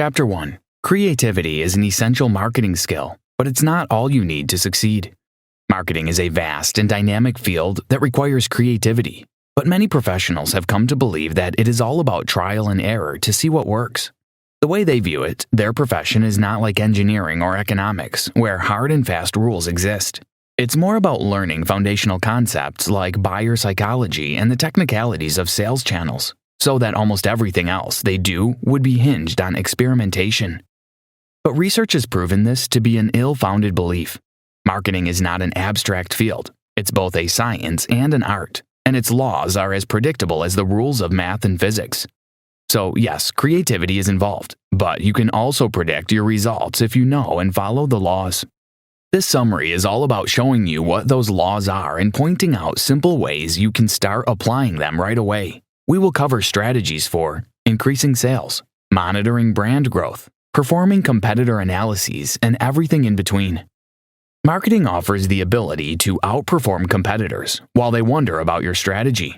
Chapter 1. Creativity is an essential marketing skill, but it's not all you need to succeed. Marketing is a vast and dynamic field that requires creativity, but many professionals have come to believe that it is all about trial and error to see what works. The way they view it, their profession is not like engineering or economics, where hard and fast rules exist. It's more about learning foundational concepts like buyer psychology and the technicalities of sales channels, so that almost everything else they do would be hinged on experimentation. But research has proven this to be an ill-founded belief. Marketing is not an abstract field. It's both a science and an art, and its laws are as predictable as the rules of math and physics. So yes, creativity is involved, but you can also predict your results if you know and follow the laws. This summary is all about showing you what those laws are and pointing out simple ways you can start applying them right away. We will cover strategies for increasing sales, monitoring brand growth, performing competitor analyses, and everything in between. Marketing offers the ability to outperform competitors while they wonder about your strategy.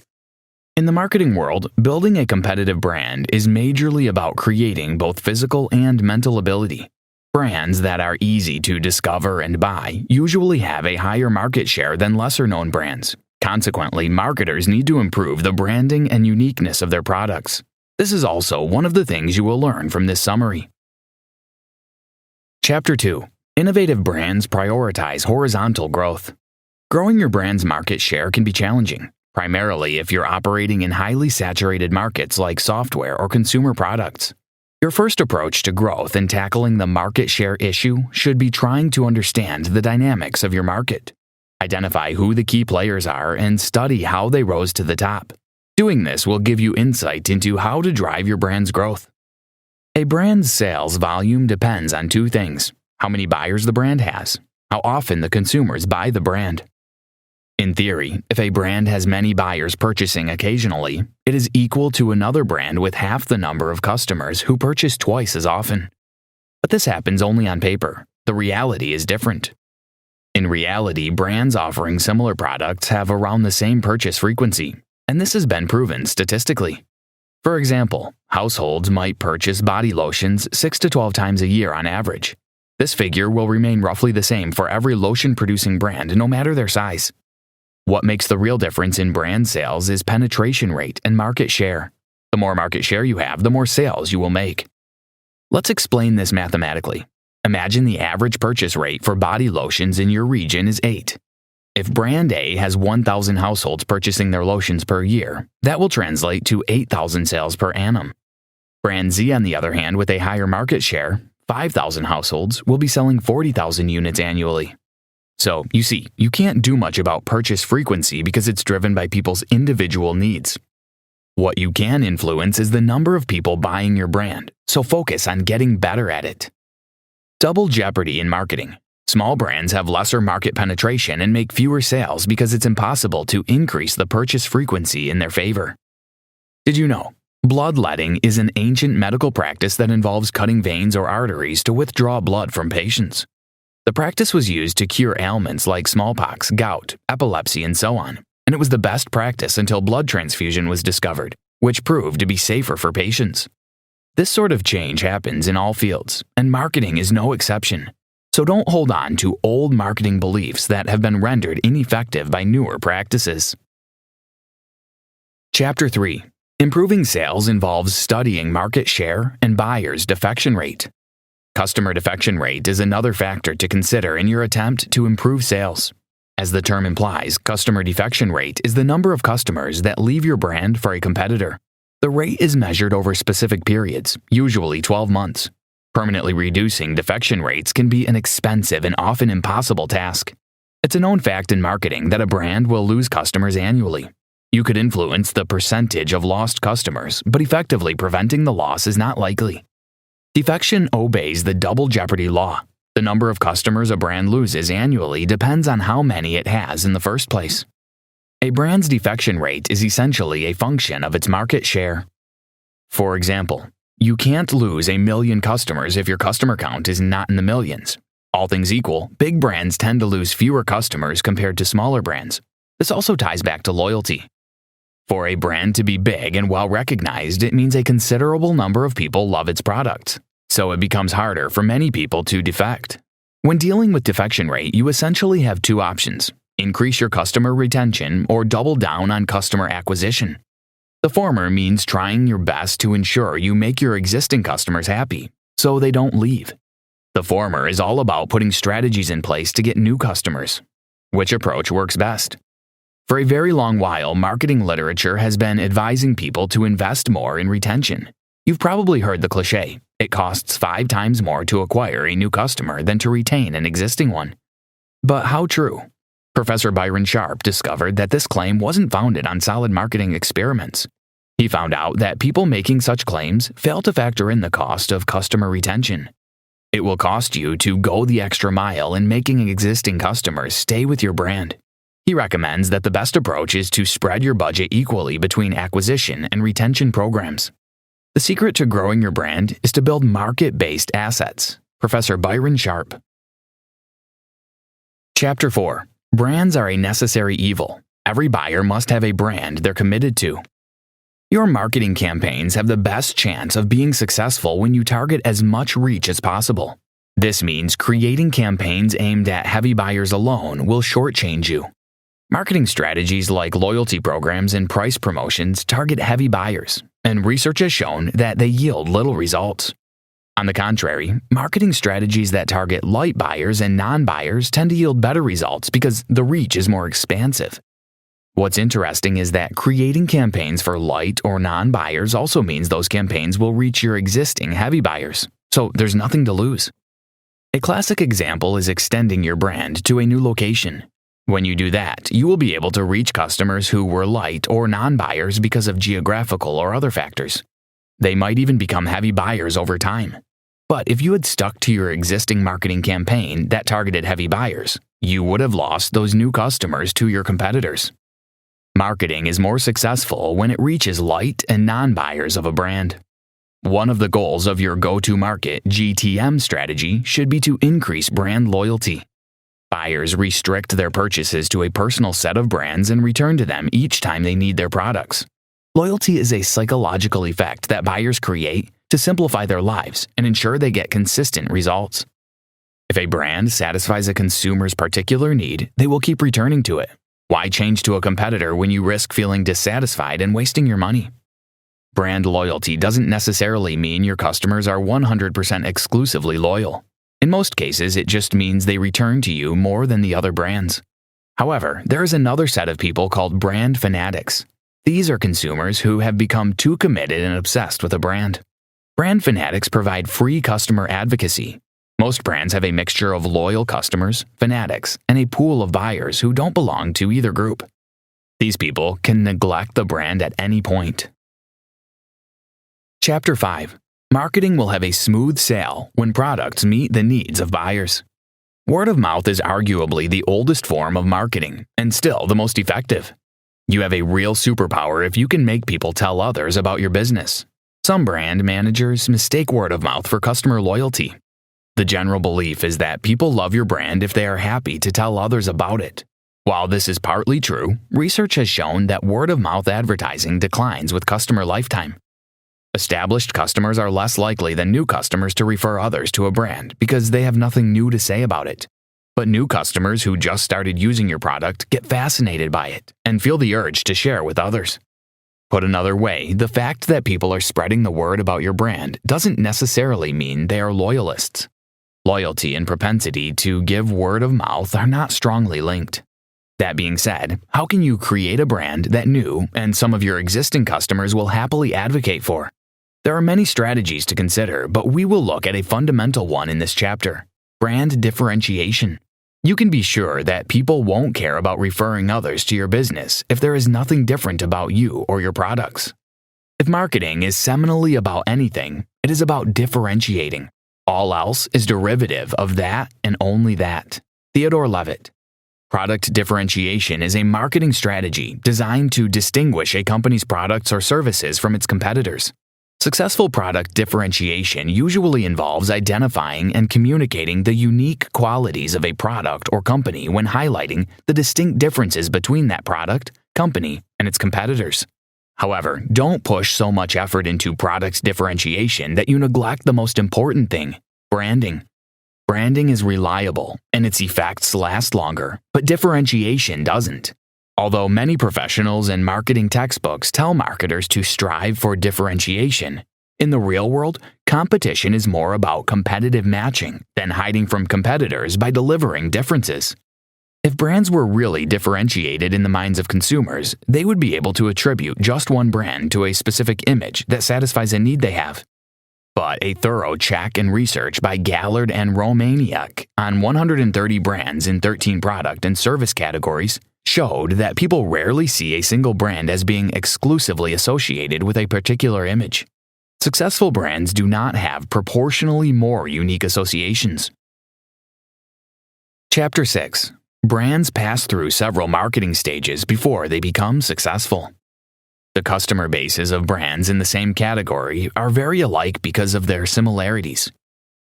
In the marketing world, building a competitive brand is majorly about creating both physical and mental ability. Brands that are easy to discover and buy usually have a higher market share than lesser-known brands. Consequently, marketers need to improve the branding and uniqueness of their products. This is also one of the things you will learn from this summary. Chapter 2. Innovative brands prioritize horizontal growth. Growing your brand's market share can be challenging, primarily if you're operating in highly saturated markets like software or consumer products. Your first approach to growth in tackling the market share issue should be trying to understand the dynamics of your market. Identify who the key players are and study how they rose to the top. Doing this will give you insight into how to drive your brand's growth. A brand's sales volume depends on two things: how many buyers the brand has, how often the consumers buy the brand. In theory, if a brand has many buyers purchasing occasionally, it is equal to another brand with half the number of customers who purchase twice as often. But this happens only on paper. The reality is different. In reality, brands offering similar products have around the same purchase frequency, and this has been proven statistically. For example, households might purchase body lotions 6 to 12 times a year on average. This figure will remain roughly the same for every lotion-producing brand, no matter their size. What makes the real difference in brand sales is penetration rate and market share. The more market share you have, the more sales you will make. Let's explain this mathematically. Imagine the average purchase rate for body lotions in your region is 8. If brand A has 1,000 households purchasing their lotions per year, that will translate to 8,000 sales per annum. Brand Z, on the other hand, with a higher market share, 5,000 households, will be selling 40,000 units annually. So, you see, you can't do much about purchase frequency because it's driven by people's individual needs. What you can influence is the number of people buying your brand, so focus on getting better at it. Double jeopardy in marketing. Small brands have lesser market penetration and make fewer sales because it's impossible to increase the purchase frequency in their favor. Did you know? Bloodletting is an ancient medical practice that involves cutting veins or arteries to withdraw blood from patients. The practice was used to cure ailments like smallpox, gout, epilepsy, and so on, and it was the best practice until blood transfusion was discovered, which proved to be safer for patients. This sort of change happens in all fields, and marketing is no exception. So don't hold on to old marketing beliefs that have been rendered ineffective by newer practices. Chapter 3. Improving sales involves studying market share and buyers' defection rate. Customer defection rate is another factor to consider in your attempt to improve sales. As the term implies, customer defection rate is the number of customers that leave your brand for a competitor. The rate is measured over specific periods, usually 12 months. Permanently reducing defection rates can be an expensive and often impossible task. It's a known fact in marketing that a brand will lose customers annually. You could influence the percentage of lost customers, but effectively preventing the loss is not likely. Defection obeys the double jeopardy law. The number of customers a brand loses annually depends on how many it has in the first place. A brand's defection rate is essentially a function of its market share. For example, you can't lose 1 million customers if your customer count is not in the millions. All things equal, big brands tend to lose fewer customers compared to smaller brands. This also ties back to loyalty. For a brand to be big and well recognized, it means a considerable number of people love its products. so it becomes harder for many people to defect. When dealing with defection rate, you essentially have two options: increase your customer retention or double down on customer acquisition. The former means trying your best to ensure you make your existing customers happy, so they don't leave. The former is all about putting strategies in place to get new customers. Which approach works best? For a very long while, marketing literature has been advising people to invest more in retention. You've probably heard the cliche, it costs 5 times more to acquire a new customer than to retain an existing one. But how true? Professor Byron discovered that this claim wasn't founded on solid marketing experiments. He found out that people making such claims fail to factor in the cost of customer retention. It will cost you to go the extra mile in making existing customers stay with your brand. He recommends that the best approach is to spread your budget equally between acquisition and retention programs. The secret to growing your brand is to build market-based assets. Professor Byron. Chapter 4. Brands are a necessary evil. Every buyer must have a brand they're committed to. Your marketing campaigns have the best chance of being successful when you target as much reach as possible. This means creating campaigns aimed at heavy buyers alone will shortchange you. Marketing strategies like loyalty programs and price promotions target heavy buyers, and research has shown that they yield little results. On the contrary, marketing strategies that target light buyers and non-buyers tend to yield better results because the reach is more expansive. What's interesting is that creating campaigns for light or non-buyers also means those campaigns will reach your existing heavy buyers, so there's nothing to lose. A classic example is extending your brand to a new location. When you do that, you will be able to reach customers who were light or non-buyers because of geographical or other factors. They might even become heavy buyers over time. But if you had stuck to your existing marketing campaign that targeted heavy buyers, you would have lost those new customers to your competitors. Marketing is more successful when it reaches light and non-buyers of a brand. One of the goals of your go-to-market (GTM) strategy should be to increase brand loyalty. Buyers restrict their purchases to a personal set of brands and return to them each time they need their products. Loyalty is a psychological effect that buyers create to simplify their lives and ensure they get consistent results. If a brand satisfies a consumer's particular need, they will keep returning to it. Why change to a competitor when you risk feeling dissatisfied and wasting your money? Brand loyalty doesn't necessarily mean your customers are 100% exclusively loyal. In most cases, it just means they return to you more than the other brands. However, there is another set of people called brand fanatics. These are consumers who have become too committed and obsessed with a brand. Brand fanatics provide free customer advocacy. Most brands have a mixture of loyal customers, fanatics, and a pool of buyers who don't belong to either group. These people can neglect the brand at any point. Chapter 5. Marketing will have a smooth sail when products meet the needs of buyers. Word of mouth is arguably the oldest form of marketing, and still the most effective. You have a real superpower if you can make people tell others about your business. Some brand managers mistake word of mouth for customer loyalty. The general belief is that people love your brand if they are happy to tell others about it. While this is partly true, research has shown that word of mouth advertising declines with customer lifetime. Established customers are less likely than new customers to refer others to a brand because they have nothing new to say about it. But new customers who just started using your product get fascinated by it and feel the urge to share with others. Put another way, the fact that people are spreading the word about your brand doesn't necessarily mean they are loyalists. Loyalty and propensity to give word of mouth are not strongly linked. That being said, how can you create a brand that new and some of your existing customers will happily advocate for? There are many strategies to consider, but we will look at a fundamental one in this chapter: brand differentiation. You can be sure that people won't care about referring others to your business if there is nothing different about you or your products. If marketing is seminally about anything, it is about differentiating. All else is derivative of that and only that. Theodore Levitt. Product differentiation is a marketing strategy designed to distinguish a company's products or services from its competitors. Successful product differentiation usually involves identifying and communicating the unique qualities of a product or company when highlighting the distinct differences between that product, company, and its competitors. However, don't push so much effort into product differentiation that you neglect the most important thing: branding. Branding is reliable, and its effects last longer, but differentiation doesn't. Although many professionals and marketing textbooks tell marketers to strive for differentiation, in the real world, competition is more about competitive matching than hiding from competitors by delivering differences. If brands were really differentiated in the minds of consumers, they would be able to attribute just one brand to a specific image that satisfies a need they have. But a thorough check and research by Gallard and Romaniuk on 130 brands in 13 product and service categories showed that people rarely see a single brand as being exclusively associated with a particular image. Successful brands do not have proportionally more unique associations. Chapter 6. Brands pass through several marketing stages before they become successful. The customer bases of brands in the same category are very alike because of their similarities.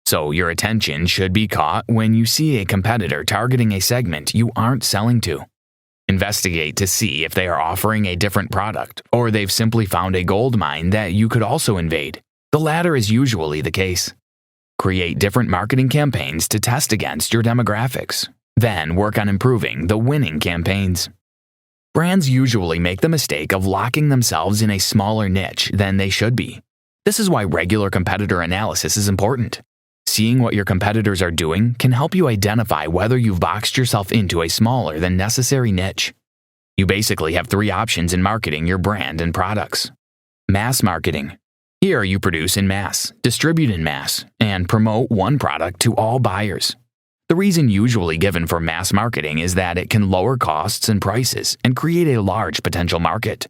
So your attention should be caught when you see a competitor targeting a segment you aren't selling to. Investigate to see if they are offering a different product, or they've simply found a gold mine that you could also invade. The latter is usually the case. Create different marketing campaigns to test against your demographics. Then work on improving the winning campaigns. Brands usually make the mistake of locking themselves in a smaller niche than they should be. This is why regular competitor analysis is important. Seeing what your competitors are doing can help you identify whether you've boxed yourself into a smaller than necessary niche. You basically have 3 options in marketing your brand and products. Mass marketing. Here you produce in mass, distribute in mass, and promote one product to all buyers. The reason usually given for mass marketing is that it can lower costs and prices and create a large potential market.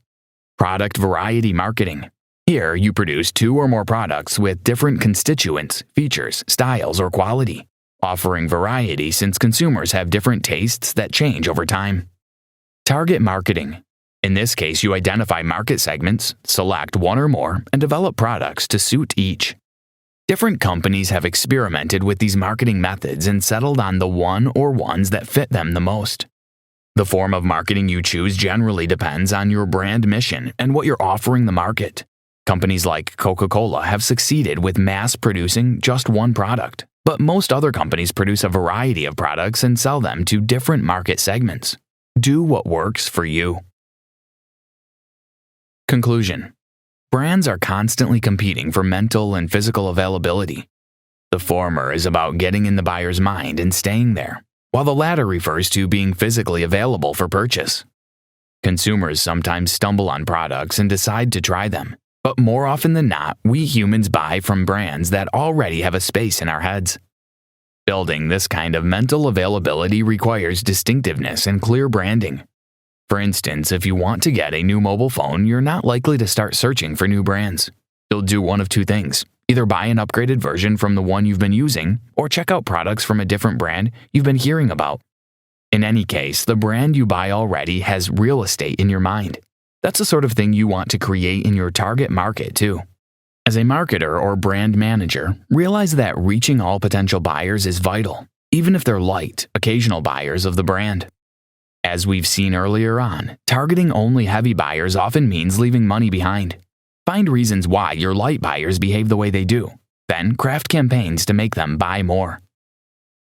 Product variety marketing. Here, you produce 2 or more products with different constituents, features, styles, or quality, offering variety since consumers have different tastes that change over time. Target marketing. In this case, you identify market segments, select 1 or more, and develop products to suit each. Different companies have experimented with these marketing methods and settled on the one or ones that fit them the most. The form of marketing you choose generally depends on your brand mission and what you're offering the market. Companies like Coca-Cola have succeeded with mass-producing just one product, but most other companies produce a variety of products and sell them to different market segments. Do what works for you. Conclusion. Brands are constantly competing for mental and physical availability. The former is about getting in the buyer's mind and staying there, while the latter refers to being physically available for purchase. Consumers sometimes stumble on products and decide to try them. But more often than not, we humans buy from brands that already have a space in our heads. Building this kind of mental availability requires distinctiveness and clear branding. For instance, if you want to get a new mobile phone, you're not likely to start searching for new brands. You'll do one of 2 things: either buy an upgraded version from the one you've been using, or check out products from a different brand you've been hearing about. In any case, the brand you buy already has real estate in your mind. That's the sort of thing you want to create in your target market, too. As a marketer or brand manager, realize that reaching all potential buyers is vital, even if they're light, occasional buyers of the brand. As we've seen earlier on, targeting only heavy buyers often means leaving money behind. Find reasons why your light buyers behave the way they do, then craft campaigns to make them buy more.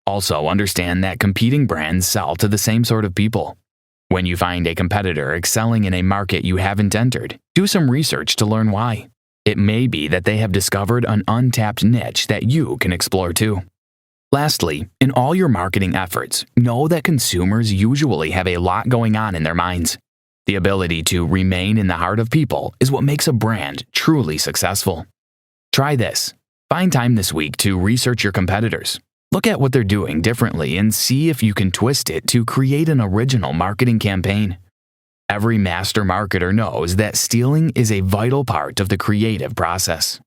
Also, understand that competing brands sell to the same sort of people. When you find a competitor excelling in a market you haven't entered, do some research to learn why. It may be that they have discovered an untapped niche that you can explore too. Lastly, in all your marketing efforts, know that consumers usually have a lot going on in their minds. The ability to remain in the heart of people is what makes a brand truly successful. Try this. Find time this week to research your competitors. Look at what they're doing differently and see if you can twist it to create an original marketing campaign. Every master marketer knows that stealing is a vital part of the creative process.